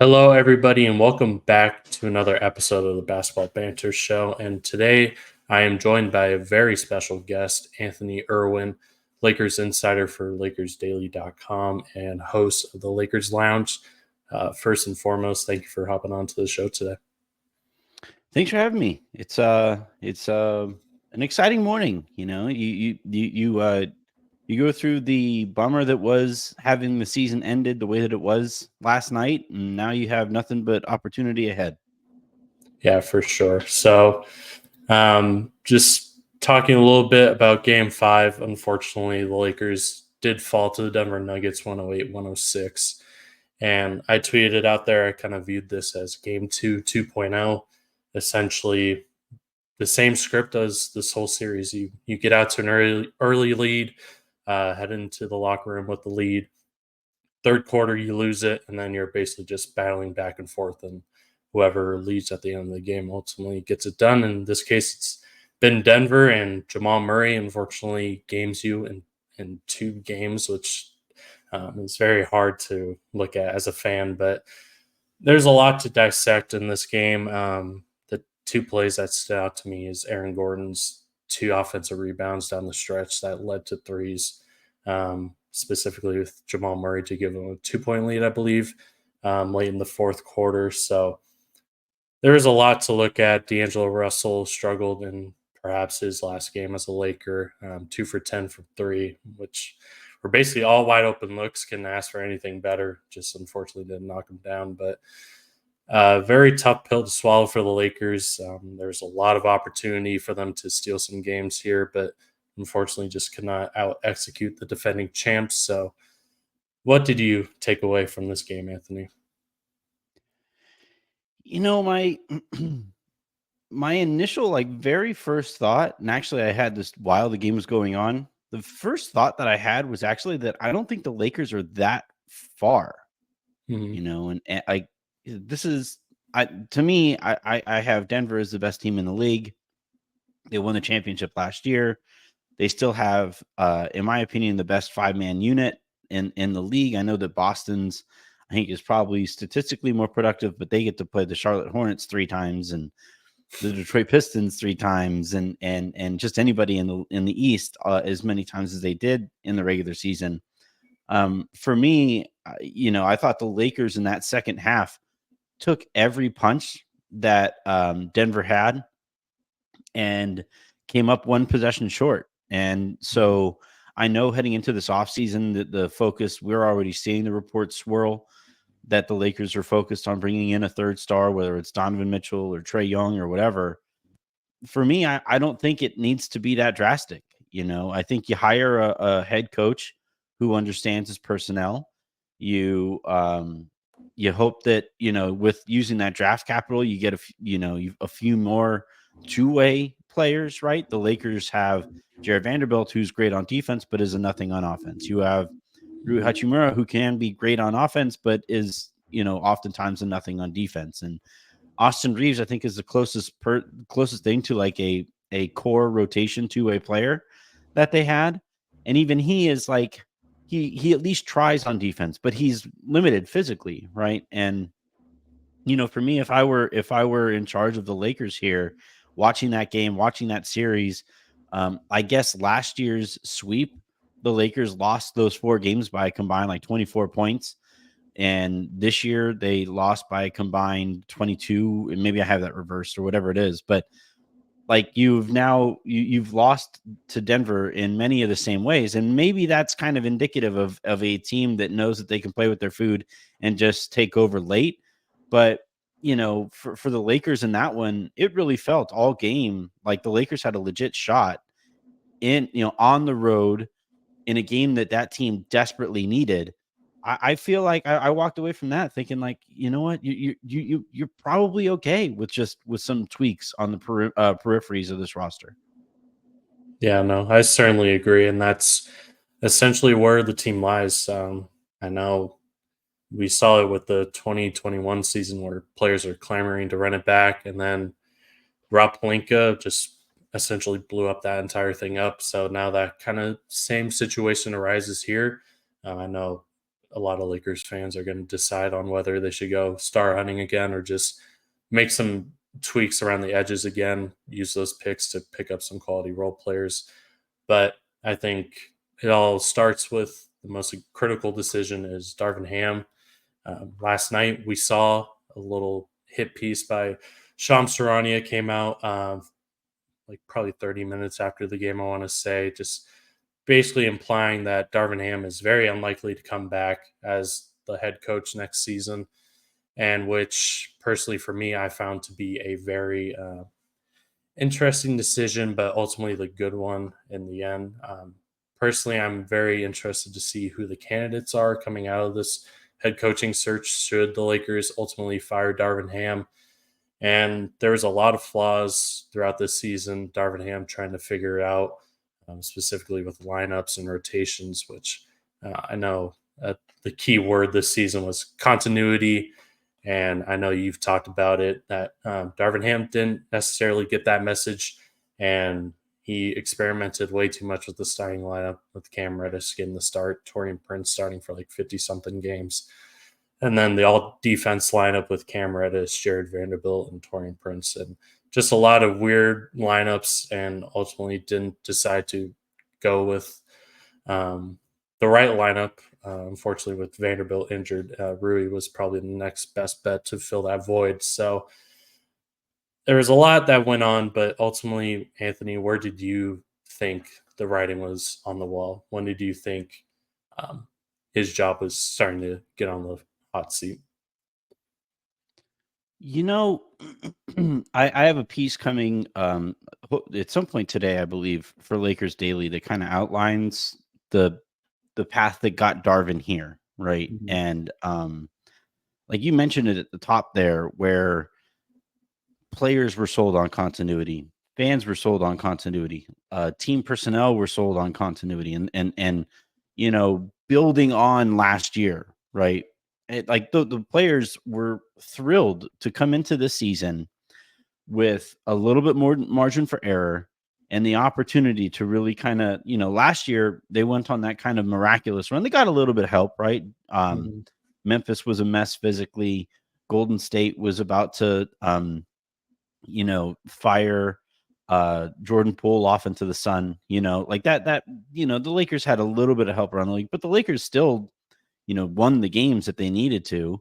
Hello, everybody, and welcome back to another episode of the Basketball Banter Show. And today I am joined by a very special guest, Anthony Irwin, Lakers insider for LakersDaily.com and host of the Lakers Lounge. First and foremost, thank you for hopping on to the show today. Thanks for having me. It's an exciting morning. You go through the bummer that was having the season ended the way that it was last night, and now you have nothing but opportunity ahead. Yeah, for sure. So, just talking a little bit about Game 5. Unfortunately, the Lakers did fall to the Denver Nuggets 108-106. And I tweeted out there, I kind of viewed this as Game 2 2.0, essentially the same script as this whole series. You get out to an early lead, head into the locker room with the lead. Third quarter, you lose it, and then you're basically just battling back and forth, and whoever leads at the end of the game ultimately gets it done. In this case, it's been Denver, and Jamal Murray unfortunately games you in two games, which is very hard to look at as a fan. But there's a lot to dissect in this game. The two plays that stood out to me is Aaron Gordon's two offensive rebounds down the stretch that led to threes, specifically with Jamal Murray to give him a 2-point lead, I believe, late in the fourth quarter. So there is a lot to look at. D'Angelo Russell struggled in perhaps his last game as a Laker, 2 for 10 from three, which were basically all wide open looks. Couldn't ask for anything better. Just unfortunately didn't knock him down. But very tough pill to swallow for the Lakers. There's a lot of opportunity for them to steal some games here, but unfortunately just could not out execute the defending champs. So what did you take away from this game, Anthony? My my initial very first thought, and actually I had this while the game was going on. The first thought that I had was actually that I don't think the Lakers are that far. Mm-hmm. And this is to me, I have Denver as the best team in the league. They won the championship last year. They still have, in my opinion, the best 5-man unit in the league. I know that Boston's, I think, is probably statistically more productive, but they get to play the Charlotte Hornets 3 times and the Detroit Pistons 3 times, and just anybody in the East as many times as they did in the regular season. For me, I thought the Lakers in that second half took every punch that Denver had and came up one possession short. And so I know heading into this offseason that the focus, we're already seeing the reports swirl that the Lakers are focused on bringing in a third star, whether it's Donovan Mitchell or Trae Young or whatever. For me, I don't think it needs to be that drastic. I think you hire a head coach who understands his personnel. You hope that, with using that draft capital, you get a few more two-way players, right? The Lakers have Jared Vanderbilt, who's great on defense, but is a nothing on offense. You have Rui Hachimura, who can be great on offense, but is, oftentimes a nothing on defense. And Austin Reeves, I think, is the closest thing to like a core rotation two-way player that they had. And even he is like, he at least tries on defense, but he's limited physically, right? And for me, if I were in charge of the Lakers here, watching that game, watching that series, I guess last year's sweep, the Lakers lost those 4 games by a combined like 24 points. And this year they lost by a combined 22, and maybe I have that reversed or whatever it is. But like you've lost to Denver in many of the same ways. And maybe that's kind of indicative of a team that knows that they can play with their food and just take over late. But for the Lakers in that one, it really felt all game like the Lakers had a legit shot in, on the road in a game that team desperately needed. I feel like I walked away from that thinking like, you know what, you're probably okay with some tweaks on the peripheries of this roster. Yeah, no, I certainly agree. And that's essentially where the team lies. I know we saw it with the 2021 season where players are clamoring to run it back, and then Rob Pelinka just essentially blew up that entire thing up. So now that kind of same situation arises here. I know a lot of Lakers fans are going to decide on whether they should go star hunting again or just make some tweaks around the edges again, use those picks to pick up some quality role players. But I think it all starts with the most critical decision is Darvin Ham. Last night we saw a little hit piece by Shams Charania came out like probably 30 minutes after the game, I want to say, just basically implying that Darvin Ham is very unlikely to come back as the head coach next season, and which personally for me, I found to be a very interesting decision, but ultimately the good one in the end. Personally, I'm very interested to see who the candidates are coming out of this head coaching search should the Lakers ultimately fire Darvin Ham. And there was a lot of flaws throughout this season. Darvin Ham trying to figure out, specifically with lineups and rotations, which I know the key word this season was continuity. And I know you've talked about it, that Darvin Ham didn't necessarily get that message. And he experimented way too much with the starting lineup with Cam Reddish getting the start, Taurean Prince starting for like 50-something games. And then the all-defense lineup with Cam Reddish, Jared Vanderbilt, and Taurean Prince. And just a lot of weird lineups, and ultimately didn't decide to go with the right lineup. Unfortunately, with Vanderbilt injured, Rui was probably the next best bet to fill that void. So there was a lot that went on, but ultimately, Anthony, where did you think the writing was on the wall? When did you think his job was starting to get on the hot seat? I have a piece coming at some point today, I believe, for Lakers Daily that kind of outlines the path that got Darvin here, right? Mm-hmm. And like you mentioned it at the top there, where players were sold on continuity, fans were sold on continuity, team personnel were sold on continuity, and building on last year, right? Like the players were thrilled to come into this season with a little bit more margin for error and the opportunity to really kind of, last year they went on that kind of miraculous run. They got a little bit of help, right? Mm-hmm. Memphis was a mess physically. Golden State was about to, fire Jordan Poole off into the sun, like that, the Lakers had a little bit of help around the league, but the Lakers still, won the games that they needed to.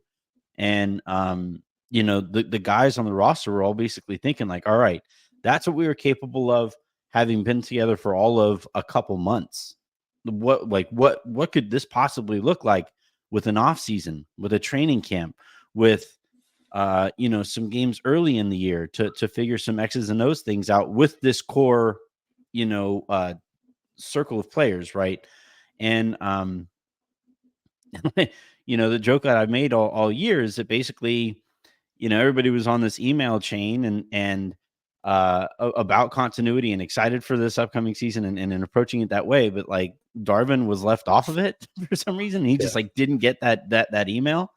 And, the guys on the roster were all basically thinking like, all right, that's what we were capable of having been together for all of a couple months. What could this possibly look like with an off season, with a training camp, with, some games early in the year to figure some X's and O's things out with this core, circle of players. Right. And, the joke that I've made all year is that basically, everybody was on this email chain and about continuity and excited for this upcoming season and approaching it that way. But like Darvin was left off of it for some reason. He just like didn't get that email.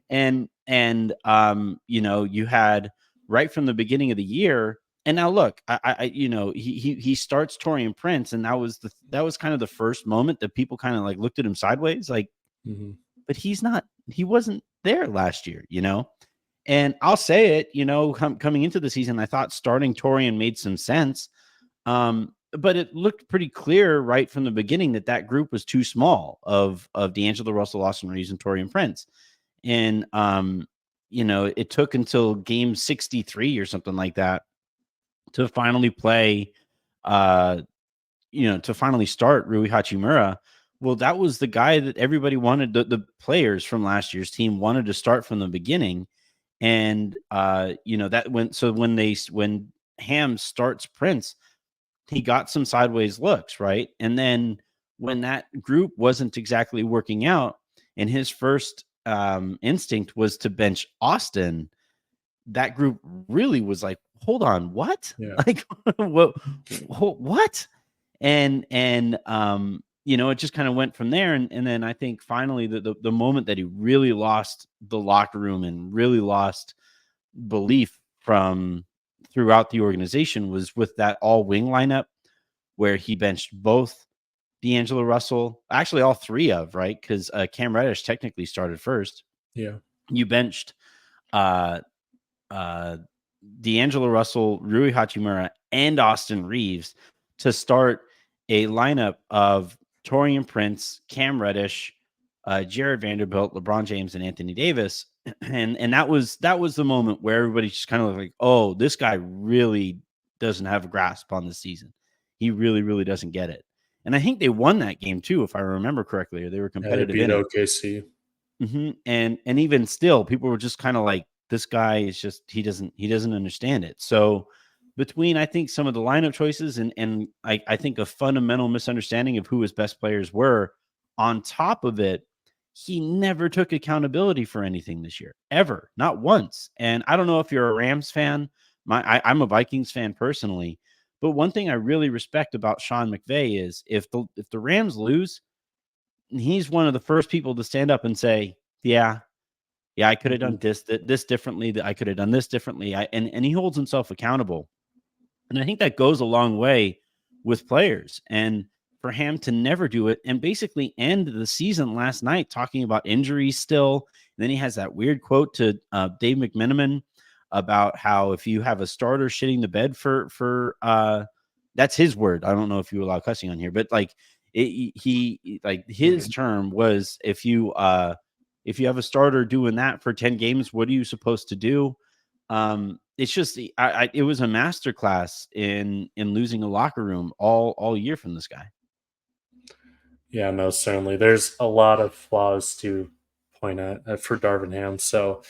And you had right from the beginning of the year. And now look, he starts Taurean Prince, and that was kind of the first moment that people kind of like looked at him sideways, like, Mm-hmm. but he wasn't there last year, And I'll say it, coming into the season, I thought starting Taurean made some sense. But it looked pretty clear right from the beginning that group was too small of D'Angelo Russell, Austin Reeves, and Taurean Prince. And, it took until game 63 or something like that to finally play, to finally start Rui Hachimura. Well, that was the guy that everybody wanted. The players from last year's team wanted to start from the beginning. And, when Ham starts Prince, he got some sideways looks, right? And then when that group wasn't exactly working out and his first instinct was to bench Austin, that group really was like, hold on, what? Yeah. Like, what? And it just kind of went from there. And then I think finally the moment that he really lost the locker room and really lost belief from throughout the organization was with that all wing lineup where he benched both D'Angelo Russell, actually all three of, right? Because Cam Reddish technically started first. Yeah. You benched uh, D'Angelo Russell, Rui Hachimura, and Austin Reeves to start a lineup of Taurean Prince, Cam Reddish, Jared Vanderbilt, LeBron James, and Anthony Davis. And that was the moment where everybody just kind of like, oh, this guy really doesn't have a grasp on the season. He really, really doesn't get it. And I think they won that game too, if I remember correctly, or they were competitive Yeah, they in beat it. OKC. And even still, people were just kind of like, this guy is just he doesn't understand it. So between I think some of the lineup choices and I think a fundamental misunderstanding of who his best players were, on top of it, he never took accountability for anything this year, ever, not once. And I don't know if you're a Rams fan. I'm a Vikings fan personally, but one thing I really respect about Sean McVay is if the Rams lose, he's one of the first people to stand up and say, yeah, I could have done this differently. I could have done this differently. And he holds himself accountable. And I think that goes a long way with players. And for Ham to never do it and basically end the season last night talking about injuries still. And then he has that weird quote to Dave McMenamin about how if you have a starter shitting the bed for that's his word. I don't know if you allow cussing on here, but like he like his term was if you have a starter doing that for 10 games, what are you supposed to do? It's just it was a masterclass in losing a locker room all year from this guy. Yeah, no, certainly. There's a lot of flaws to point at for Darvin Ham. So,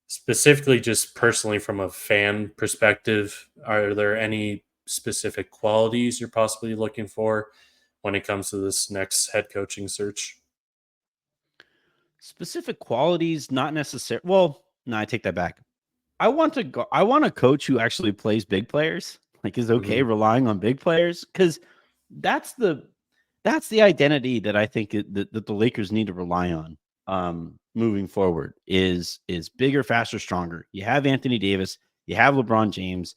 specifically, just personally from a fan perspective, are there any specific qualities you're possibly looking for when it comes to this next head coaching search? Specific qualities, not necessarily. Well, no, I take that back. I want a coach who actually plays big players, like is okay relying on big players, because that's the identity that I think that the Lakers need to rely on moving forward is bigger, faster, stronger. You have Anthony Davis, you have LeBron James.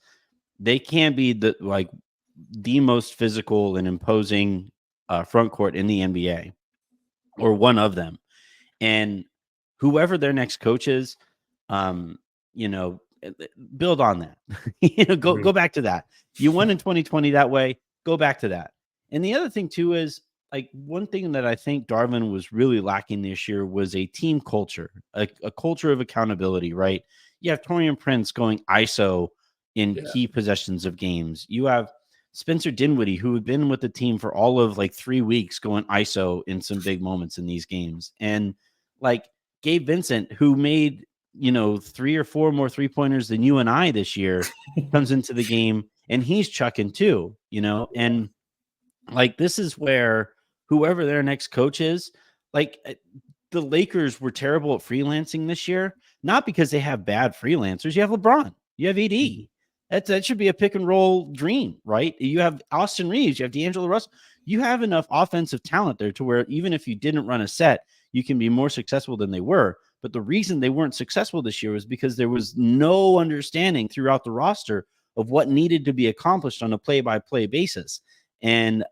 They can be the most physical and imposing front court in the NBA, or one of them. And whoever their next coach is, um, build on that. Go back to that. You won in 2020 that way. Go back to that. And the other thing too is like one thing that I think Darvin was really lacking this year was a team culture, a culture of accountability. Right? You have Taurean Prince going ISO in key possessions of games. You have Spencer Dinwiddie, who had been with the team for all of like 3 weeks, going ISO in some big moments in these games, and like Gabe Vincent, who made 3 or 4 more 3-pointers than you and I this year, comes into the game and he's chucking too, and like this is where whoever their next coach is, like the Lakers were terrible at freelancing this year, not because they have bad freelancers. You have LeBron, you have AD. That should be a pick and roll dream, right? You have Austin Reeves, you have D'Angelo Russell. You have enough offensive talent there to where even if you didn't run a set, you can be more successful than they were. But the reason they weren't successful this year was because there was no understanding throughout the roster of what needed to be accomplished on a play-by-play basis. And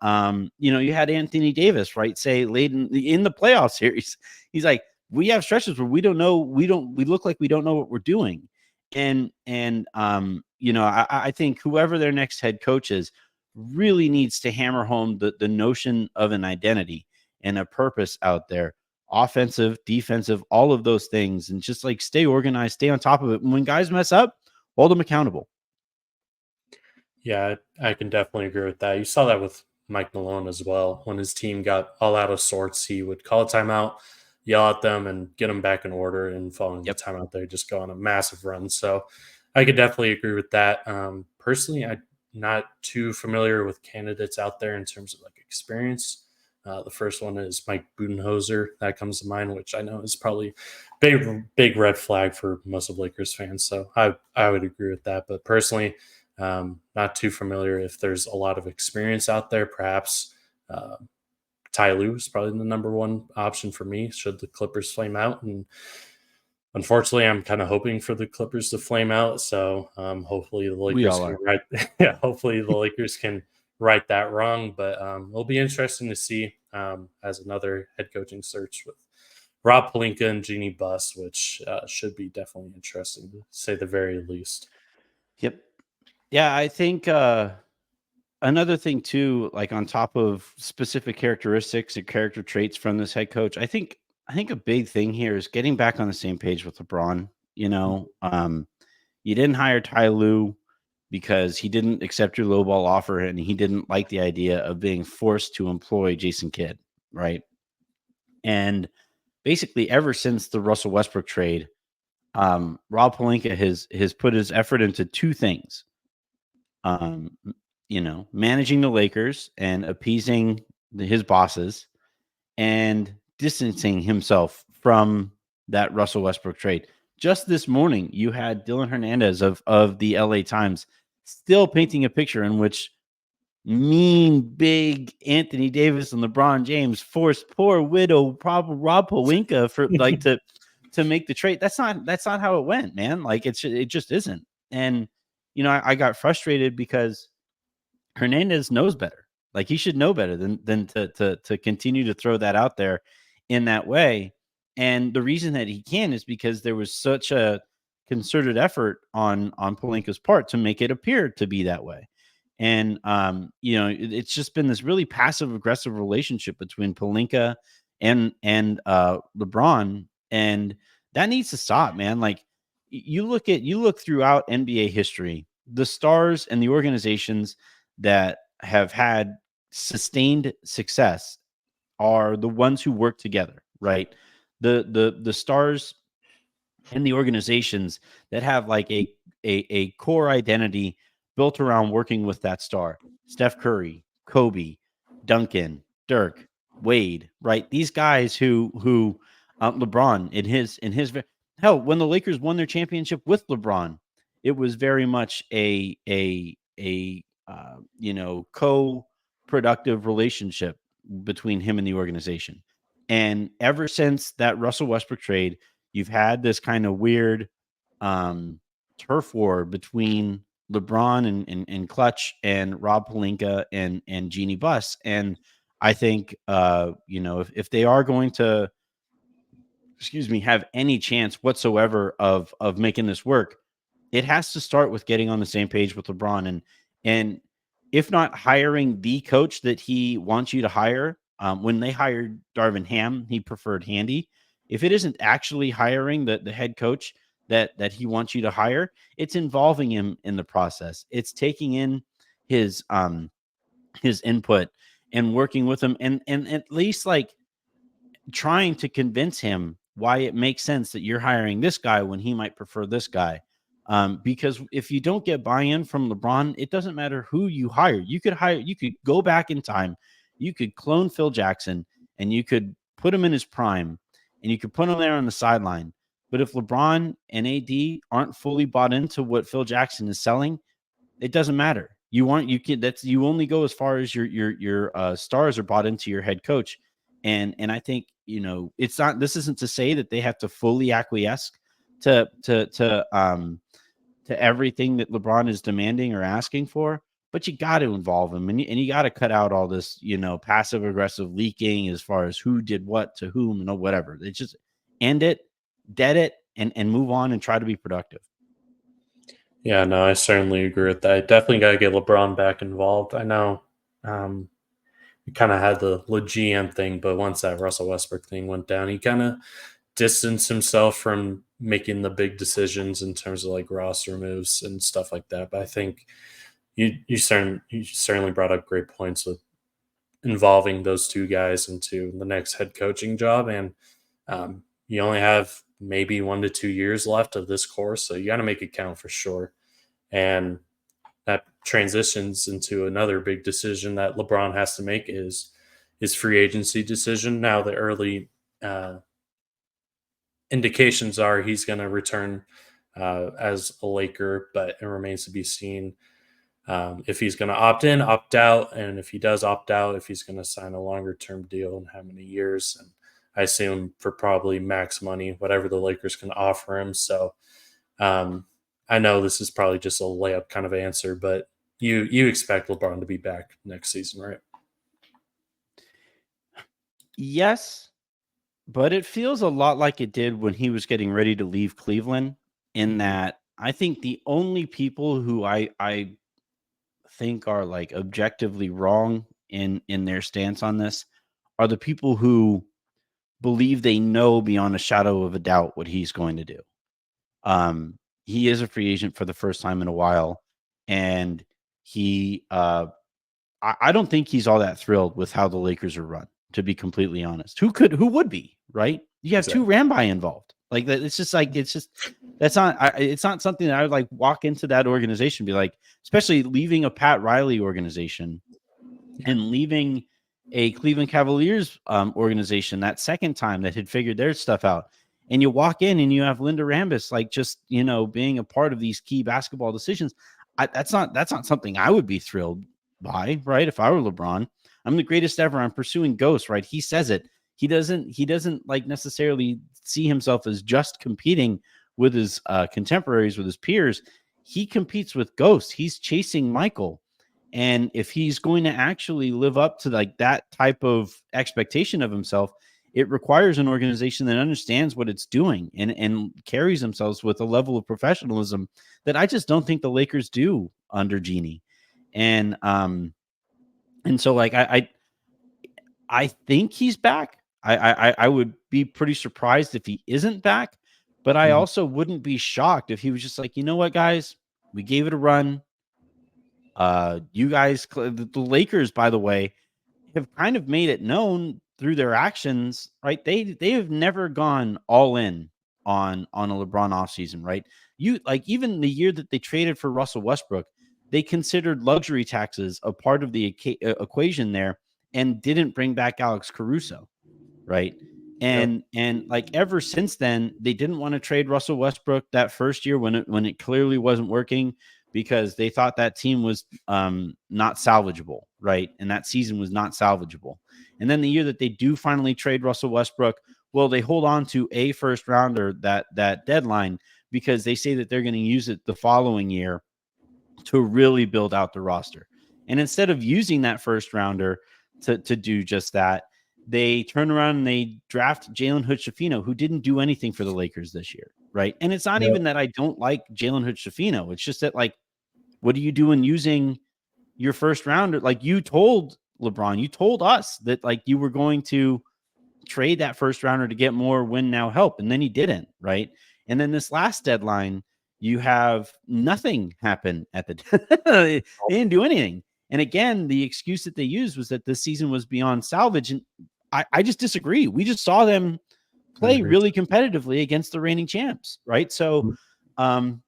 you had Anthony Davis, right, say late in the playoff series, he's like, we have stretches where we look like we don't know what we're doing. And I think whoever their next head coach is really needs to hammer home the notion of an identity and a purpose out there, offensive, defensive, all of those things, and just like stay organized, stay on top of it. And when guys mess up, hold them accountable. Yeah, I can definitely agree with that. You saw that with Mike Malone as well. When his team got all out of sorts, he would call a timeout, yell at them, and get them back in order. And following the timeout, they just go on a massive run. So I could definitely agree with that. Personally, I'm not too familiar with candidates out there in terms of like experience. The first one is Mike Budenholzer. That comes to mind, which I know is probably big red flag for most of Lakers fans. So I would agree with that. But personally, not too familiar if there's a lot of experience out there. Perhaps Ty Lue is probably the number one option for me should the Clippers flame out. And unfortunately, I'm kind of hoping for the Clippers to flame out. So hopefully the Lakers can hopefully the Lakers can right that wrong. But it'll be interesting to see as another head coaching search with Rob Pelinka and Jeannie Buss, which should be definitely interesting to say the very least. Yep. Yeah, I think another thing too, like on top of specific characteristics and character traits from this head coach, I think a big thing here is getting back on the same page with LeBron. You didn't hire Ty Lue because he didn't accept your lowball offer and he didn't like the idea of being forced to employ Jason Kidd, right? And basically, ever since the Russell Westbrook trade, Rob Pelinka has put his effort into two things: um, managing the Lakers and appeasing his bosses, and distancing himself from that Russell Westbrook trade. Just this morning, you had Dylan Hernandez of the LA Times still painting a picture in which mean big Anthony Davis and LeBron James forced poor widow Rob Pelinka for like to make the trade. That's not how it went, man. Like it just isn't. And I got frustrated because Hernandez knows better. Like he should know better than to continue to throw that out there in that way. And the reason that he can is because there was such a concerted effort on Pelinka's part to make it appear to be that way. And it's just been this really passive aggressive relationship between Pelinka and LeBron, and that needs to stop, man. Like you look throughout NBA history, the stars and the organizations that have had sustained success are the ones who work together, right? The stars and the organizations that have like a core identity built around working with that star. Steph Curry, Kobe, Duncan, Dirk, Wade, right? These guys who LeBron in his hell, when the Lakers won their championship with LeBron, it was very much a co-productive relationship between him and the organization. And ever since that Russell Westbrook trade, you've had this kind of weird turf war between LeBron and Clutch and Rob Pelinka and Jeannie Buss. And I think if they are going to have any chance whatsoever of making this work, it has to start with getting on the same page with LeBron and if not hiring the coach that he wants you to hire. When they hired Darvin Ham, he preferred Handy. If it isn't actually hiring the head coach that he wants you to hire, it's involving him in the process. It's taking in his input and working with him and at least like trying to convince him why it makes sense that you're hiring this guy when he might prefer this guy. Because if you don't get buy-in from LeBron, it doesn't matter who you hire. You could go back in time, you could clone Phil Jackson, and you could put him in his prime, and you could put him there on the sideline. But if LeBron and AD aren't fully bought into what Phil Jackson is selling, it doesn't matter. You only go as far as your stars are bought into your head coach. And I think, this isn't to say that they have to fully acquiesce to everything that LeBron is demanding or asking for, but you got to involve him and you got to cut out all this, passive aggressive leaking as far as who did what to whom and whatever. It's just end it, dead it, and move on and try to be productive. Yeah, no, I certainly agree with that. Definitely got to get LeBron back involved. I know we kind of had the GM thing, but once that Russell Westbrook thing went down, he kind of distanced himself from making the big decisions in terms of like roster moves and stuff like that. But I think you certainly brought up great points with involving those two guys into the next head coaching job, and you only have maybe 1 to 2 years left of this course, so you got to make it count for sure. And that transitions into another big decision that LeBron has to make is his free agency decision. Now the early indications are he's going to return as a Laker, but it remains to be seen if he's going to opt in, opt out, and if he does opt out, if he's going to sign a longer term deal and how many years. And I assume for probably max money, whatever the Lakers can offer him. So I know this is probably just a layup kind of answer, but you expect LeBron to be back next season, right? Yes, but it feels a lot like it did when he was getting ready to leave Cleveland, in that I think the only people who I think are like objectively wrong in their stance on this are the people who believe they know beyond a shadow of a doubt what he's going to do. He is a free agent for the first time in a while, and he I don't think he's all that thrilled with how the Lakers are run, to be completely honest. Who would be, right? You have two Rambi involved. Like that, it's just that's not it's not something that I would like walk into that organization and be like, especially leaving a Pat Riley organization and leaving a Cleveland Cavaliers organization that second time that had figured their stuff out. And you walk in and you have Linda Rambis, like just, being a part of these key basketball decisions. That's not something I would be thrilled by, right? If I were LeBron, I'm the greatest ever. I'm pursuing ghosts, right? He says it. He doesn't like necessarily see himself as just competing with his contemporaries, with his peers. He competes with ghosts. He's chasing Michael. And if he's going to actually live up to like that type of expectation of himself, it requires an organization that understands what it's doing and carries themselves with a level of professionalism that I just don't think the Lakers do under Genie. And so like I think he's back. I would be pretty surprised if he isn't back, but I also wouldn't be shocked if he was just like, you know what, guys, we gave it a run. You guys, the Lakers, by the way, have kind of made it known through their actions, right? They have never gone all in on a LeBron offseason, right? You like even the year that they traded for Russell Westbrook, they considered luxury taxes a part of the equation there and didn't bring back Alex Caruso, right? And like ever since then, they didn't want to trade Russell Westbrook that first year when it clearly wasn't working, because they thought that team was not salvageable, right? And that season was not salvageable. And then the year that they do finally trade Russell Westbrook, well, they hold on to a first rounder that deadline, because they say that they're going to use it the following year to really build out the roster. And instead of using that first rounder to do just that, they turn around and they draft Jalen Hood-Schifino, who didn't do anything for the Lakers this year, right? And it's not even that I don't like Jalen Hood-Schifino. It's just that, like, what are you doing using your first rounder? Like, you told LeBron, you told us that like you were going to trade that first rounder to get more win now help, and then he didn't, right? And then this last deadline, you have nothing happen at the they didn't do anything. And again, the excuse that they used was that this season was beyond salvage. And I just disagree. We just saw them play really competitively against the reigning champs, right? So, in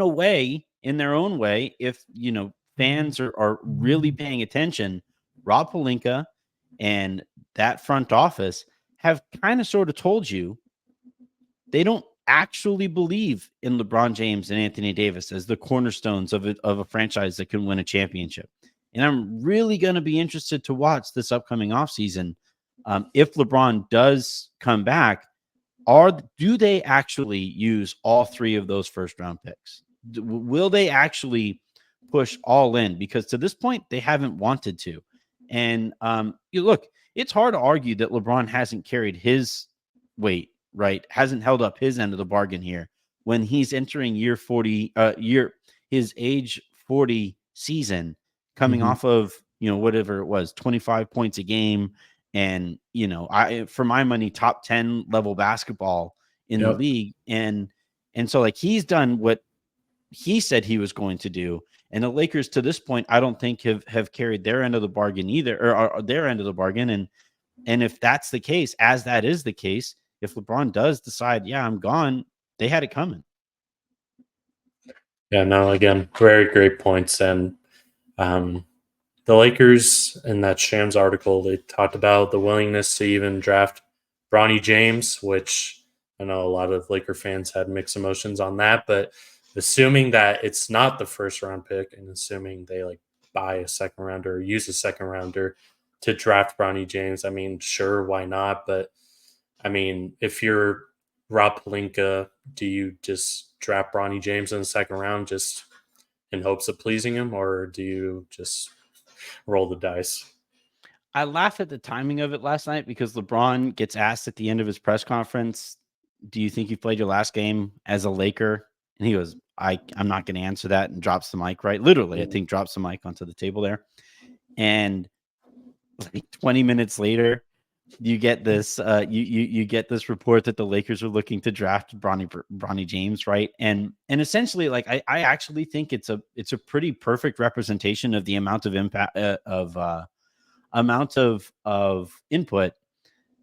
a way, in their own way, if, fans are really paying attention, Rob Pelinka and that front office have kind of sort of told you they don't actually believe in LeBron James and Anthony Davis as the cornerstones of a franchise that can win a championship. And I'm really going to be interested to watch this upcoming offseason. If LeBron does come back, do they actually use all three of those first round picks? Will they actually push all in? Because to this point, they haven't wanted to. And look, it's hard to argue that LeBron hasn't carried his weight, right? Hasn't held up his end of the bargain here when he's entering his age 40 season, coming off of, whatever it was, 25 points a game. And, for my money, top 10 level basketball in the league. And so like he's done what he said he was going to do. And the Lakers to this point, I don't think have carried their end of the bargain either, or their end of the bargain. And if that's the case, as that is the case, if LeBron does decide, yeah, I'm gone, they had it coming. Yeah, no, again, very great points. And the Lakers, in that Shams article, they talked about the willingness to even draft Bronny James, which I know a lot of Laker fans had mixed emotions on that. But assuming that it's not the first round pick, and assuming they like buy a second rounder or use a second rounder to draft Bronny James, I mean, sure, why not? But I mean, if you're Rob Pelinka, do you just draft Bronny James in the second round just in hopes of pleasing him, or do you just roll the dice? I laughed at the timing of it last night because LeBron gets asked at the end of his press conference, "Do you think you played your last game as a Laker?" And he goes, I'm not going to answer that," and drops the mic, right? Literally, I think drops the mic onto the table there. And like 20 minutes later, you get this you get this report that the Lakers are looking to draft Bronny James, right? And essentially, like I actually think it's a pretty perfect representation of the amount of impact amount of input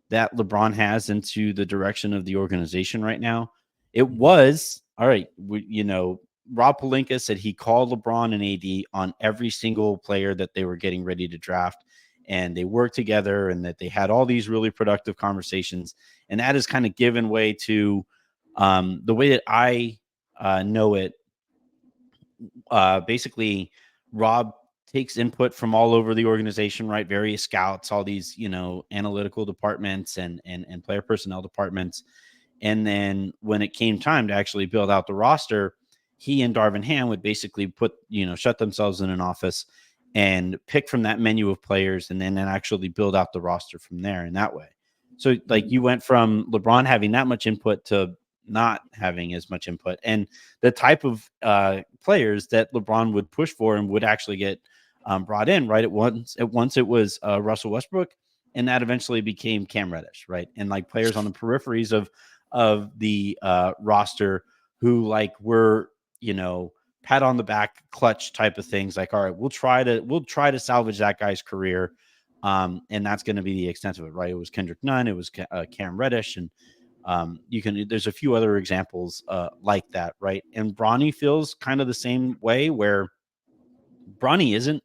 that LeBron has into the direction of the organization right now. It was all right. Rob Pelinka said he called LeBron and AD on every single player that they were getting ready to draft, and they worked together, and that they had all these really productive conversations. And that has kind of given way to the way that I know it. Basically, Rob takes input from all over the organization, right? Various scouts, all these, analytical departments and player personnel departments. And then when it came time to actually build out the roster, he and Darvin Ham would basically shut themselves in an office and pick from that menu of players, and then actually build out the roster from there in that way. So like you went from LeBron having that much input to not having as much input, and the type of players that LeBron would push for and would actually get brought in, right? At once it was Russell Westbrook, and that eventually became Cam Reddish, right? And like players on the peripheries of the roster who like were, pat on the back, clutch type of things. Like, all right, we'll try to salvage that guy's career. And that's going to be the extent of it, right? It was Kendrick Nunn, it was Cam Reddish, and there's a few other examples like that, right? And Bronny feels kind of the same way, where Bronny isn't.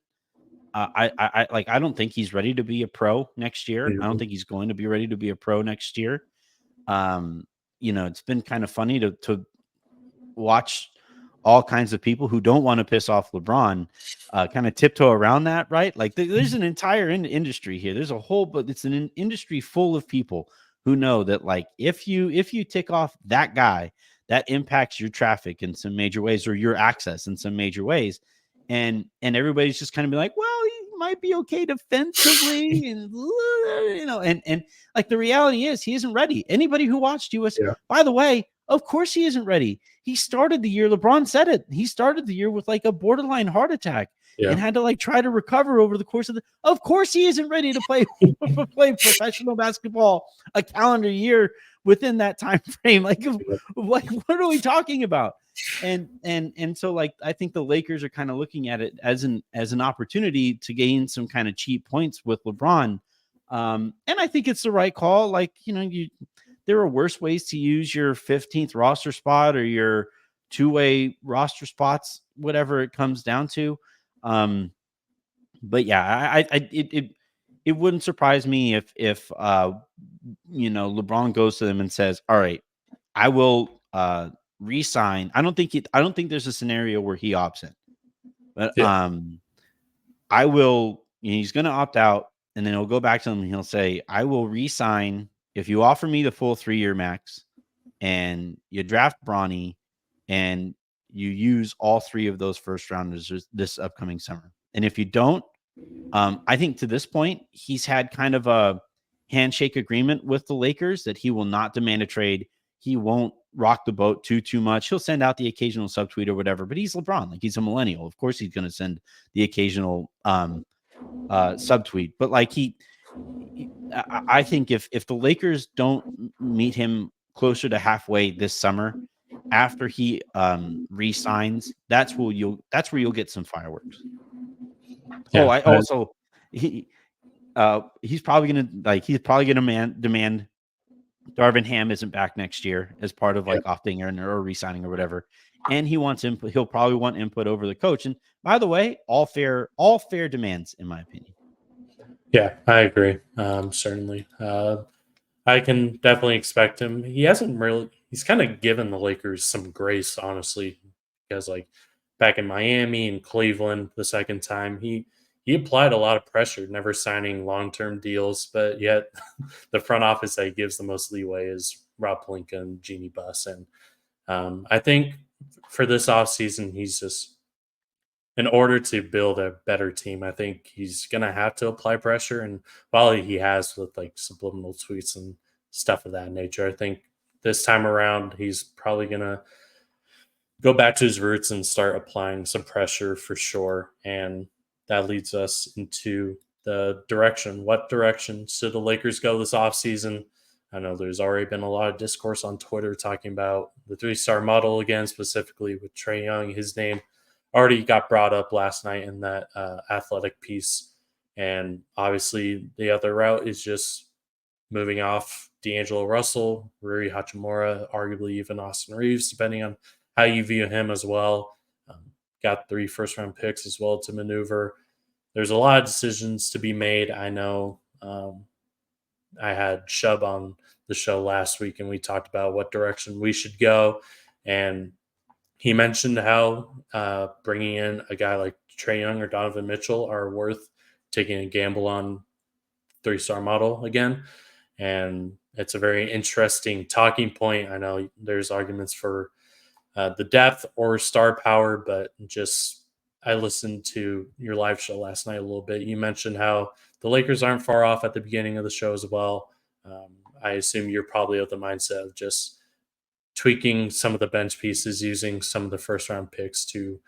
I don't think he's ready to be a pro next year. I don't think he's going to be ready to be a pro next year. It's been kind of funny to watch all kinds of people who don't want to piss off LeBron kind of tiptoe around that, right? Like there's an entire industry here. There's a whole, but it's an industry full of people who know that, like, if you tick off that guy, that impacts your traffic in some major ways, or your access in some major ways. And everybody's just kind of be like, well, he might be okay defensively, and like the reality is he isn't ready. Anybody who watched US, by the way, of course he isn't ready. He started the year, LeBron said it, he started the year with like a borderline heart attack and had to like try to recover over the course of course he isn't ready to play professional basketball a calendar year within that time frame. Like what are we talking about? And so like I think the Lakers are kind of looking at it as an opportunity to gain some kind of cheap points with LeBron. And I think it's the right call. Like, there are worse ways to use your 15th roster spot or your two-way roster spots, whatever it comes down to. But yeah, it wouldn't surprise me if LeBron goes to them and says, "All right, I will re-sign." I don't think there's a scenario where he opts in, but I will. He's going to opt out, and then he'll go back to them and he'll say, "I will re-sign if you offer me the full 3-year max, and you draft Bronny, and you use all 3 of those first rounders this upcoming summer. And if you don't, I think to this point he's had kind of a handshake agreement with the Lakers that he will not demand a trade. He won't rock the boat too much. He'll send out the occasional subtweet or whatever, but he's LeBron. Like, he's a millennial. Of course he's going to send the occasional subtweet. But like I think if the Lakers don't meet him closer to halfway this summer, after he re-signs, that's where you'll get some fireworks. He's probably gonna demand Darvin Ham isn't back next year as part of like opting in or re-signing or whatever. And he wants input. He'll probably want input over the coach. And by the way, all fair demands, in my opinion. Yeah, I agree. Certainly. I can definitely expect him. He's kind of given the Lakers some grace, honestly, because like back in Miami and Cleveland the second time, he applied a lot of pressure, never signing long-term deals, but yet the front office that gives the most leeway is Rob Pelinka and Jeannie Buss. And I think for this offseason, he's just in order to build a better team, I think he's gonna have to apply pressure. And while he has with like subliminal tweets and stuff of that nature, I think this time around he's probably gonna go back to his roots and start applying some pressure for sure. And that leads us into the direction. What direction should the Lakers go this offseason? I know there's already been a lot of discourse on Twitter talking about the 3-star model again, specifically with Trae Young. His name already got brought up last night in that athletic piece. And obviously, the other route is just moving off D'Angelo Russell, Rui Hachimura, arguably even Austin Reeves, depending on how you view him as well. Got 3 first-round picks as well to maneuver. There's a lot of decisions to be made. I know I had Shub on the show last week, and we talked about what direction we should go. And he mentioned how bringing in a guy like Trae Young or Donovan Mitchell are worth taking a gamble on 3-star model again. And it's a very interesting talking point. I know there's arguments for the depth or star power, but just I listened to your live show last night a little bit. You mentioned how the Lakers aren't far off at the beginning of the show as well. I assume you're probably of the mindset of just tweaking some of the bench pieces, using some of the first round picks to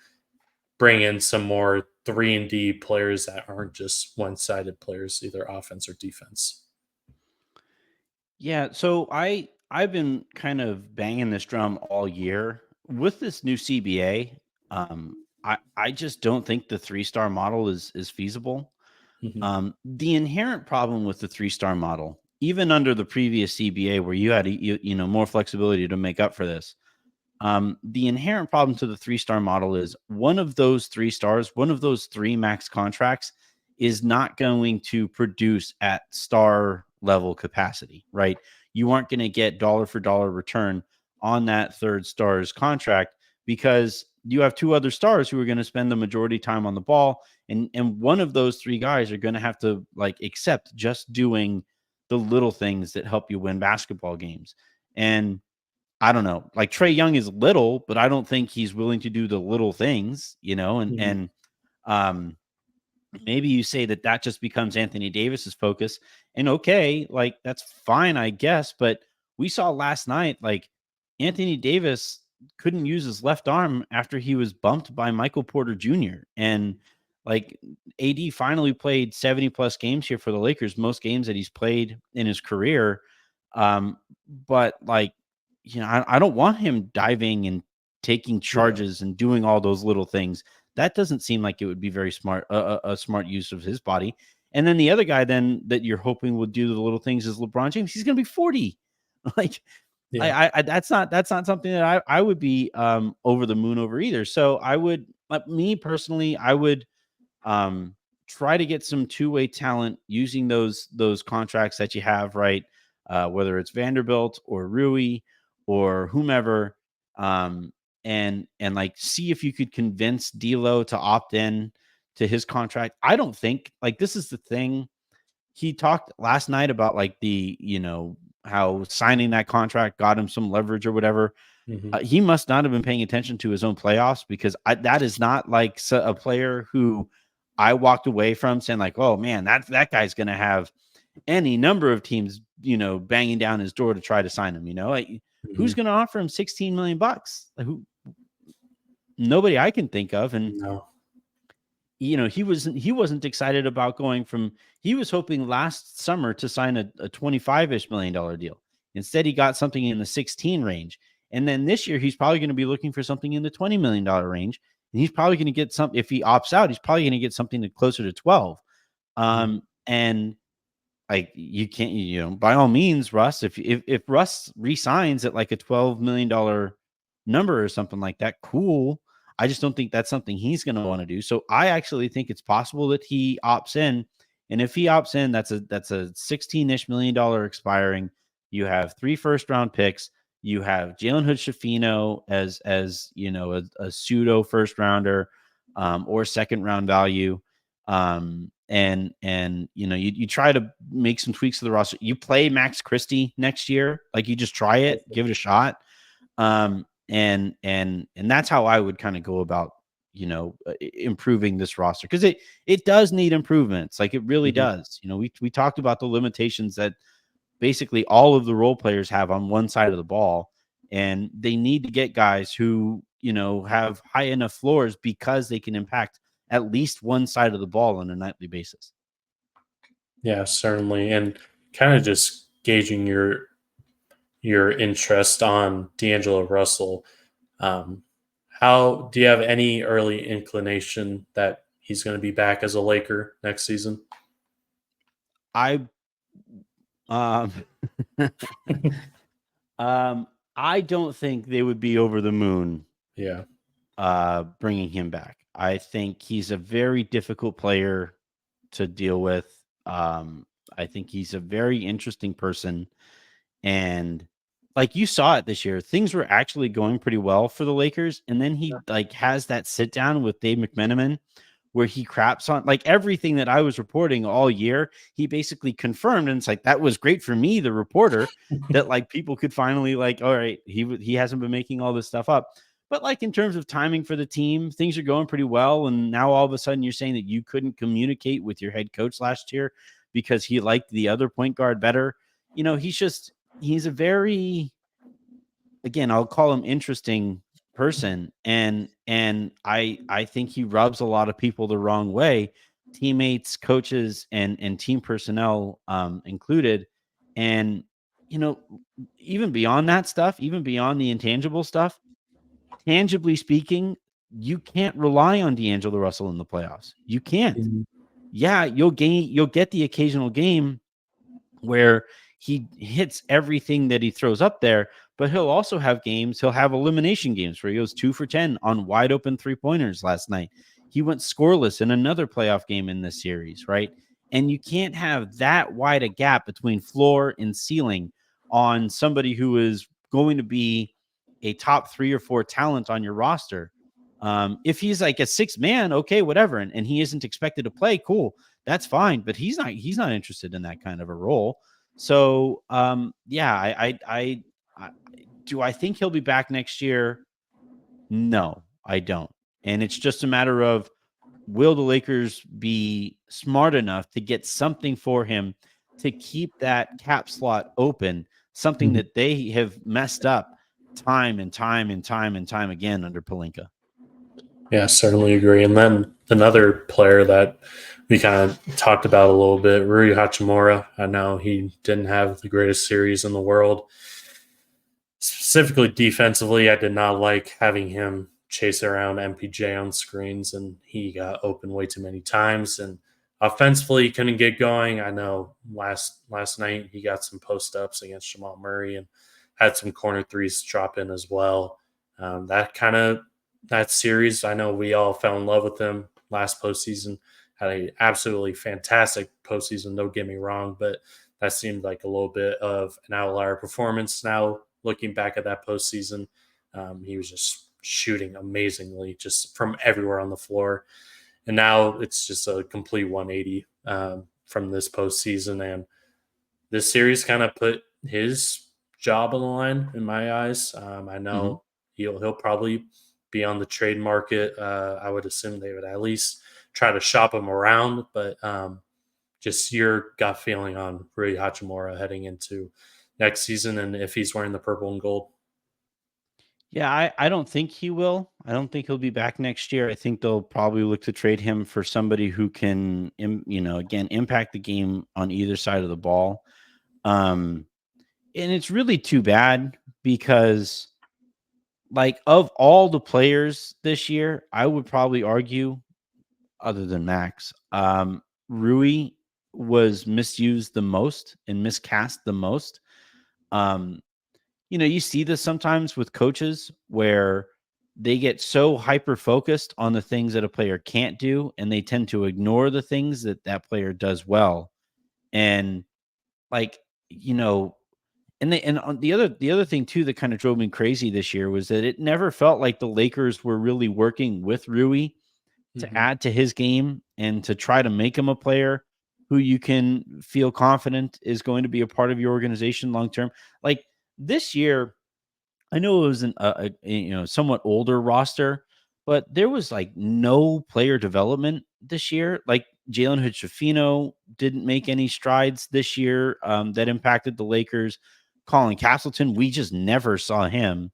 bring in some more 3-and-D players that aren't just one-sided players, either offense or defense. Yeah, so I've been kind of banging this drum all year with this new CBA. I just don't think the 3-star model is feasible. Mm-hmm. The inherent problem with the 3-star model, even under the previous CBA where you had more flexibility to make up for this, the inherent problem to the 3-star model is one of those 3 stars, one of those 3 max contracts is not going to produce at star level capacity, right? You aren't going to get dollar for dollar return on that third star's contract because you have 2 other stars who are going to spend the majority time on the ball. And one of those 3 guys are going to have to like accept just doing the little things that help you win basketball games. And I don't know, like Trae Young is little, but I don't think he's willing to do the little things, and maybe you say that just becomes Anthony Davis's focus, and okay, like that's fine, I guess. But we saw last night, like Anthony Davis couldn't use his left arm after he was bumped by Michael Porter Jr. And like AD finally played 70 plus games here for the Lakers, most games that he's played in his career. But like, I don't want him diving and taking charges and doing all those little things. That doesn't seem like it would be very smart, a smart use of his body. And then the other guy then that you're hoping will do the little things is LeBron James. He's going to be 40. Like, I that's not something that I would be over the moon over either. So I would, me personally, I would try to get some two-way talent using those contracts that you have, right? Whether it's Vanderbilt or Rui or whomever, and like see if you could convince D'Lo to opt in to his contract. I don't think, like, this is the thing. He talked last night about like the, how signing that contract got him some leverage or whatever. He must not have been paying attention to his own playoffs, because that is not like a player who I walked away from saying like, oh man, that guy's going to have any number of teams, banging down his door to try to sign him. Like, who's going to offer him $16 million? Like, who? Nobody I can think of. And No. he wasn't excited about going from, he was hoping last summer to sign a $25-ish million deal. Instead, he got something in the 16 range. And then this year, he's probably going to be looking for something in the $20 million range. And he's probably going to get something, if he opts out, he's probably going to get something closer to 12. And like, you can't, by all means, Russ, if Russ resigns at like a $12 million number or something like that, cool. I just don't think that's something he's going to want to do. So I actually think it's possible that he opts in. And if he opts in, that's a $16-ish million expiring. You have 3 first-round picks. You have Jalen Hood-Schifino as a pseudo first rounder or second round value. And you try to make some tweaks to the roster. You play Max Christie next year. Like, you just try it, give it a shot. And that's how I would kind of go about, improving this roster, because it does need improvements. Like, it really does. We talked about the limitations that basically all of the role players have on one side of the ball, and they need to get guys who have high enough floors because they can impact at least one side of the ball on a nightly basis. Yeah, certainly. And kind of just gauging your interest on D'Angelo Russell. How do you have any early inclination that he's going to be back as a Laker next season? I um I don't think they would be over the moon Yeah. bringing him back. I think he's a very difficult player to deal with. I think he's a very interesting person. And like, you saw it this year, things were actually going pretty well for the Lakers. And then he like has that sit down with Dave McMenamin where he craps on like everything that I was reporting all year. He basically confirmed, and it's like, that was great for me, the reporter, that like people could finally like, all right, he hasn't been making all this stuff up. But like, in terms of timing for the team, things are going pretty well. And now all of a sudden you're saying that you couldn't communicate with your head coach last year because he liked the other point guard better. He's a very, again, I'll call him interesting person. And I think he rubs a lot of people the wrong way, teammates, coaches, and team personnel included. And even beyond that stuff, even beyond the intangible stuff, tangibly speaking, you can't rely on D'Angelo Russell in the playoffs. You can't. Mhm. Yeah, you'll get the occasional game where he hits everything that he throws up there, but he'll also have games. He'll have elimination games where he goes 2 for 10 on wide open 3-pointers last night. He went scoreless in another playoff game in this series, right? And you can't have that wide a gap between floor and ceiling on somebody who is going to be a top 3 or 4 talent on your roster. If he's like a 6-man, okay, whatever, and he isn't expected to play, cool, that's fine. But he's not interested in that kind of a role. So yeah, I do I think he'll be back next year? No, I don't. And it's just a matter of, will the Lakers be smart enough to get something for him to keep that cap slot open, something Mhm. that they have messed up time and time and time and time again under Pelinka. Yeah, certainly agree. And then another player that we kind of talked about a little bit, Rui Hachimura. I know he didn't have the greatest series in the world. Specifically defensively, I did not like having him chase around MPJ on screens, and he got open way too many times. And offensively, he couldn't get going. I know last night he got some post ups against Jamal Murray and had some corner threes drop in as well. That series, I know we all fell in love with him last postseason. Had an absolutely fantastic postseason. Don't get me wrong, but that seemed like a little bit of an outlier performance. Now looking back at that postseason, he was just shooting amazingly, just from everywhere on the floor. And now it's just a complete 180 from this postseason. And this series kind of put his job on the line in my eyes. I Mm-hmm. know he'll probably be on the trade market. I would assume they would at least try to shop him around, but just your gut feeling on Rui Hachimura heading into next season, and if he's wearing the purple and gold. Yeah, I don't think he will. I don't think he'll be back next year. I think they'll probably look to trade him for somebody who can, again, impact the game on either side of the ball. Um, and it's really too bad because, like, of all the players this year, I would probably argue, other than Max, Rui was misused the most and miscast the most. Um, you see this sometimes with coaches where they get so hyper focused on the things that a player can't do, and they tend to ignore the things that that player does well. And like, and on the other thing too that kind of drove me crazy this year was that it never felt like the Lakers were really working with Rui to Mm-hmm. add to his game and to try to make him a player who you can feel confident is going to be a part of your organization long term. Like, this year, I know it was somewhat older roster, but there was like no player development this year. Like Jalen Hood-Schifino didn't make any strides this year that impacted the Lakers. Colin Castleton, we just never saw him.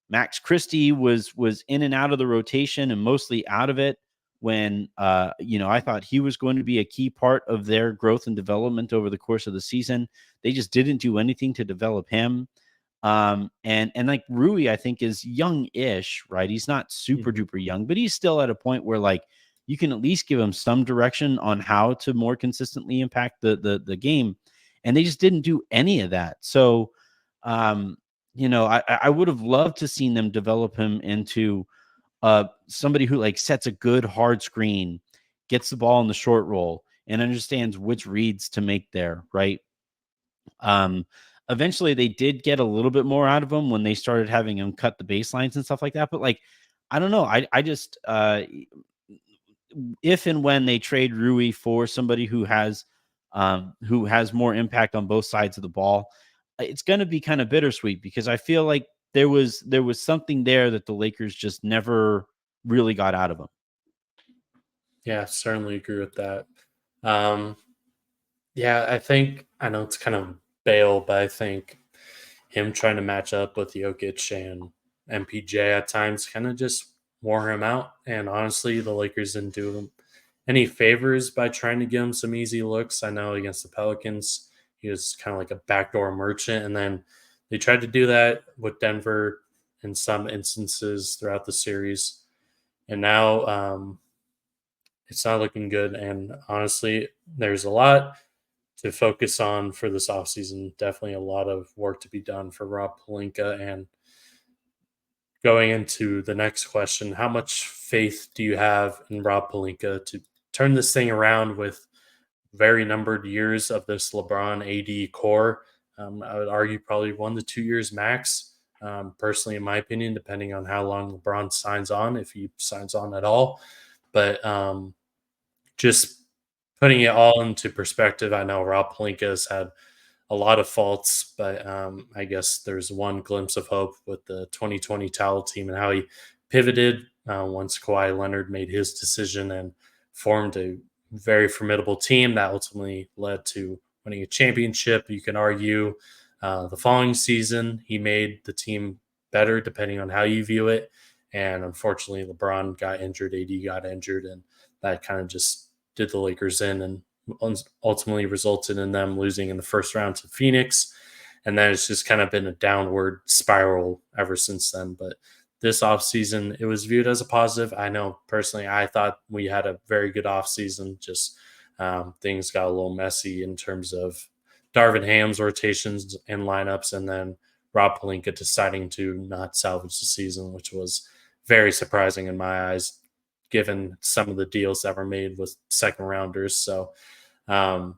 Max Christie was in and out of the rotation and mostly out of it when I thought he was going to be a key part of their growth and development over the course of the season. They just didn't do anything to develop him. And like Rui, I think, is young-ish, right? He's not super duper young, but he's still at a point where like you can at least give him some direction on how to more consistently impact the game. And they just didn't do any of that. So I would have loved to seen them develop him into somebody who like sets a good hard screen, gets the ball in the short roll, and understands which reads to make there, right? Eventually they did get a little bit more out of him when they started having him cut the baselines and stuff like that. But like, I don't know. I just if and when they trade Rui for somebody who has more impact on both sides of the ball, it's going to be kind of bittersweet because I feel like there was something there that the Lakers just never really got out of him. Yeah, certainly agree with that. Yeah, I know it's kind of bail, but I think him trying to match up with Jokic and MPJ at times kind of just wore him out. And honestly, the Lakers didn't do him any favors by trying to give him some easy looks. I know against the Pelicans, he was kind of like a backdoor merchant. And then they tried to do that with Denver in some instances throughout the series. And now it's not looking good. And honestly, there's a lot to focus on for this offseason. Definitely a lot of work to be done for Rob Pelinka. And going into the next question, how much faith do you have in Rob Pelinka to turn this thing around with very numbered years of this LeBron AD core? I would argue probably 1 to 2 years max. Personally, in my opinion, depending on how long LeBron signs on, if he signs on at all. But just putting it all into perspective, I know Rob Pelinka has had a lot of faults, but I guess there's one glimpse of hope with the 2020 Towel team and how he pivoted once Kawhi Leonard made his decision and formed a very formidable team that ultimately led to winning a championship. You can argue the following season he made the team better depending on how you view it. And unfortunately, LeBron got injured, AD got injured, and that kind of just did the Lakers in and ultimately resulted in them losing in the first round to Phoenix. And then it's just kind of been a downward spiral ever since then. But this offseason, it was viewed as a positive. I know personally, I thought we had a very good offseason. Just things got a little messy in terms of Darvin Ham's rotations and lineups, and then Rob Pelinka deciding to not salvage the season, which was very surprising in my eyes, given some of the deals that were made with second rounders. So a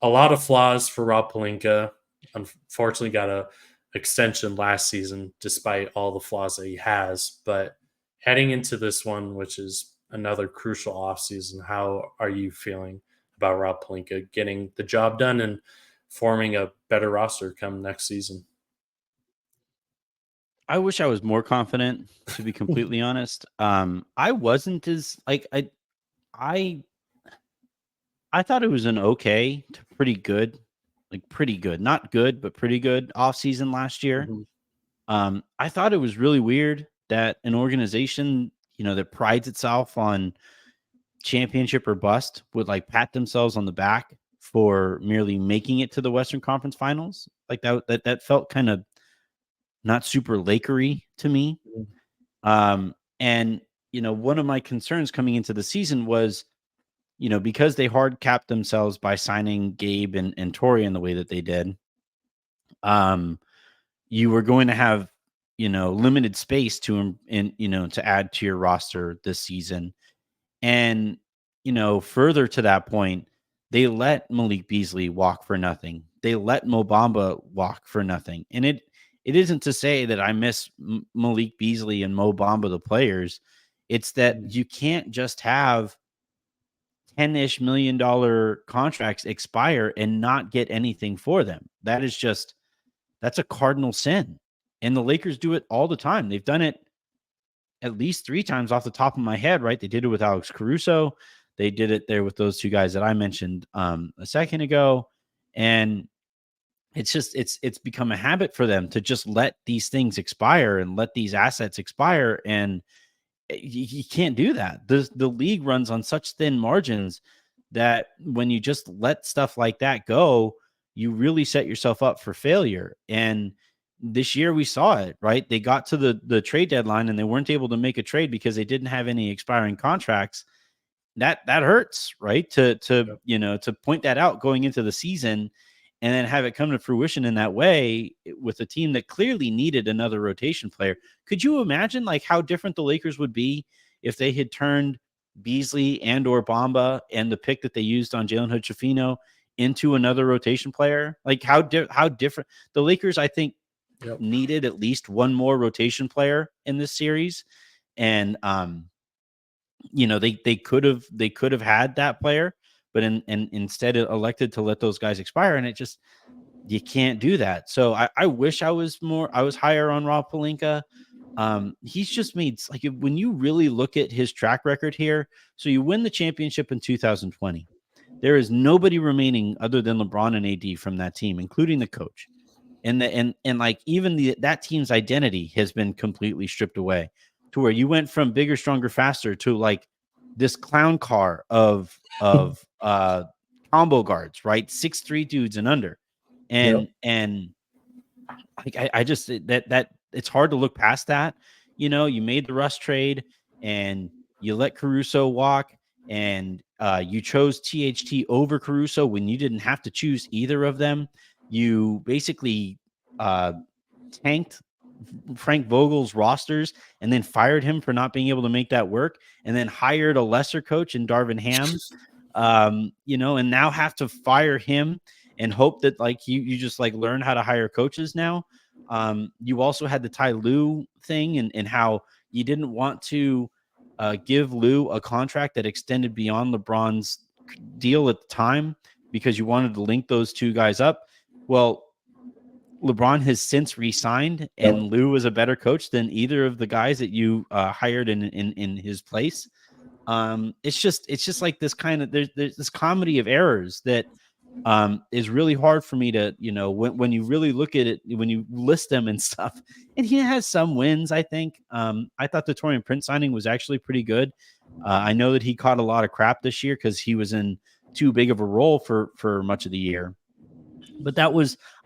lot of flaws for Rob Pelinka. Unfortunately, got a extension last season, despite all the flaws that he has. But heading into this one, which is another crucial offseason, how are you feeling about Rob Pelinka getting the job done and forming a better roster come next season? I wish I was more confident, to be completely honest. I wasn't as like I thought it was an okay to pretty good, like pretty good, not good, but pretty good offseason last year. I thought it was really weird that an organization, that prides itself on championship or bust would like pat themselves on the back for merely making it to the Western Conference Finals. Like that felt kind of not super Lakery to me. And one of my concerns coming into the season was, because they hard capped themselves by signing Gabe and Torian the way that they did, you were going to have, limited space to add to your roster this season. And, further to that point, they let Malik Beasley walk for nothing. They let Mo Bamba walk for nothing. And it isn't to say that I miss Malik Beasley and Mo Bamba, the players. It's that you can't just have $10-ish million contracts expire and not get anything for them. That's a cardinal sin. And the Lakers do it all the time. They've done it at least 3 times off the top of my head, right? They did it with Alex Caruso. They did it there with those 2 guys that I mentioned a second ago. And it's become a habit for them to just let these things expire and let these assets expire. And you can't do that. The league runs on such thin margins that when you just let stuff like that go, you really set yourself up for failure. And this year we saw it, right? They got to the trade deadline and they weren't able to make a trade because they didn't have any expiring contracts. That hurts, right? To to point that out going into the season and then have it come to fruition in that way with a team that clearly needed another rotation player. Could you imagine like how different the Lakers would be if they had turned Beasley and or Bamba and the pick that they used on Jalen Hood-Schifino into another rotation player? Like how different the Lakers, I think, needed at least one more rotation player in this series. And they could have had that player, but instead elected to let those guys expire. And you can't do that. So I wish I was higher on Rob Pelinka. He's just made, like, when you really look at his track record here, so you win the championship in 2020. There is nobody remaining other than LeBron and AD from that team, including the coach. And like even that team's identity has been completely stripped away to where you went from bigger, stronger, faster to like this clown car of combo guards, right? 6'3" dudes and under. And I just that it's hard to look past that. You made the Russ trade and you let Caruso walk, and you chose THT over Caruso when you didn't have to choose either of them. You basically tanked Frank Vogel's rosters and then fired him for not being able to make that work, and then hired a lesser coach in Darvin Ham, and now have to fire him and hope that like you just like learn how to hire coaches now. You also had the Ty Lue thing and how you didn't want to give Lue a contract that extended beyond LeBron's deal at the time because you wanted to link those 2 guys up. Well, LeBron has since re-signed, and Lue was a better coach than either of the guys that you hired in his place. It's just like this kind of there's this comedy of errors that is really hard for me to, when you really look at it, when you list them and stuff. And he has some wins, I think. I thought the Taurean Prince signing was actually pretty good. I know that he caught a lot of crap this year because he was in too big of a role for much of the year. But I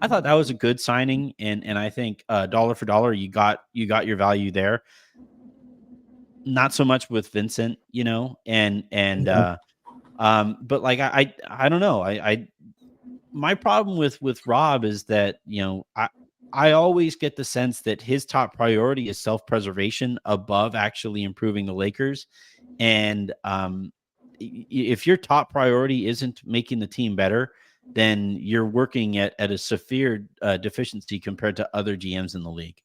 thought that was a good signing, and I think dollar for dollar, you got your value there. Not so much with Vincent, but like I don't know. My problem with Rob is that I always get the sense that his top priority is self-preservation above actually improving the Lakers, and if your top priority isn't making the team better, then you're working at a severe deficiency compared to other GMs in the league.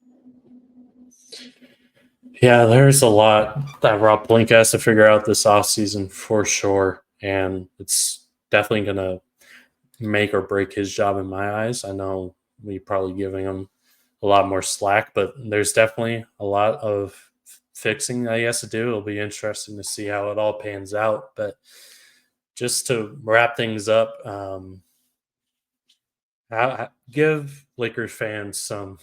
Yeah, there's a lot that Rob Pelinka has to figure out this offseason for sure. And it's definitely going to make or break his job in my eyes. I know we probably giving him a lot more slack, but there's definitely a lot of fixing that he has to do. It'll be interesting to see how it all pans out. But just to wrap things up, give Lakers fans some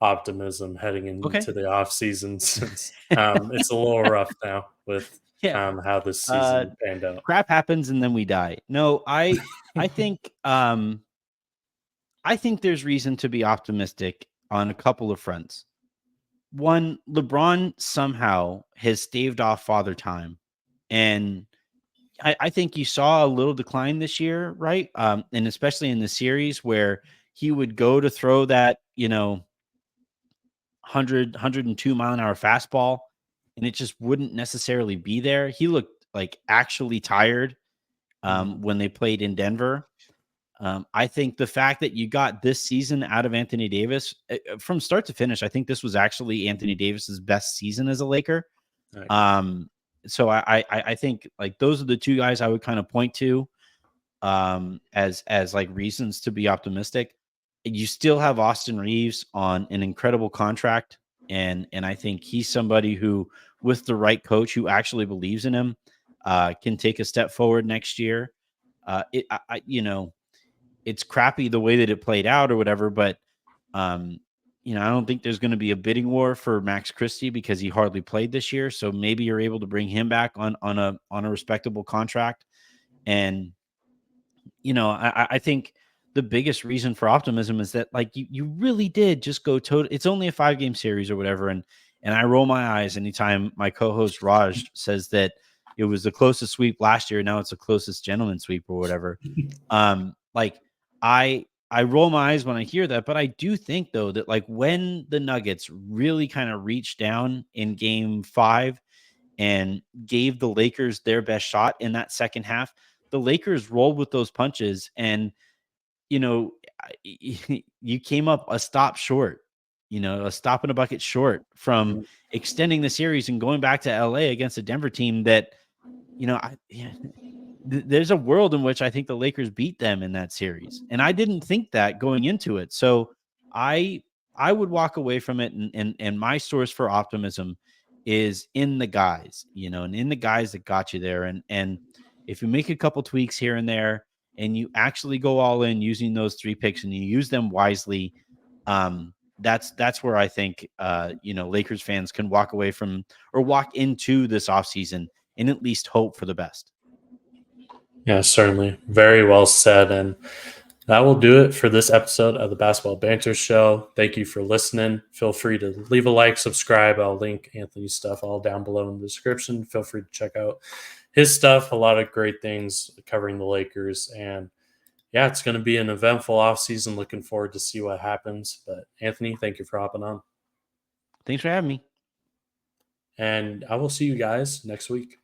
optimism heading into the off season since it's a little rough now with how this season panned out. Crap happens and then we die. No, I think there's reason to be optimistic on a couple of fronts. One, LeBron somehow has staved off father time, and I think you saw a little decline this year, right? And especially in the series where he would go to throw that, 102 mile an hour fastball, and it just wouldn't necessarily be there. He looked like actually tired when they played in Denver. I think the fact that you got this season out of Anthony Davis from start to finish, I think this was actually Anthony Davis's best season as a Laker. Nice. So I think like those are the 2 guys I would kind of point to as like reasons to be optimistic. You still have Austin Reeves on an incredible contract. And I think he's somebody who, with the right coach who actually believes in him, can take a step forward next year. It's crappy the way that it played out or whatever, but um, I don't think there's going to be a bidding war for Max Christie because he hardly played this year. So maybe you're able to bring him back on a respectable contract. And I think the biggest reason for optimism is that, like, you really did just go total. It's only a 5-game series or whatever, and I roll my eyes anytime my co-host Raj says that it was the closest sweep last year. Now it's the closest gentleman sweep or whatever. Like, I roll my eyes when I hear that, but I do think though that, like, when the Nuggets really kind of reached down in Game 5 and gave the Lakers their best shot in that second half, the Lakers rolled with those punches, and you know, you came up a stop short, a stop in a bucket short from extending the series and going back to LA against a Denver team that, there's a world in which I think the Lakers beat them in that series. And I didn't think that going into it. So I I would walk away from it, and my source for optimism is in the guys, and in the guys that got you there. And if you make a couple tweaks here and there and you actually go all in using those 3 picks and you use them wisely, that's where I think Lakers fans can walk away from, or walk into this offseason, and at least hope for the best. Yeah, certainly. Very well said. And that will do it for this episode of the Basketball Banter Show. Thank you for listening. Feel free to leave a like, subscribe. I'll link Anthony's stuff all down below in the description. Feel free to check out his stuff. A lot of great things covering the Lakers. And yeah, it's going to be an eventful offseason. Looking forward to see what happens. But Anthony, thank you for hopping on. Thanks for having me. And I will see you guys next week.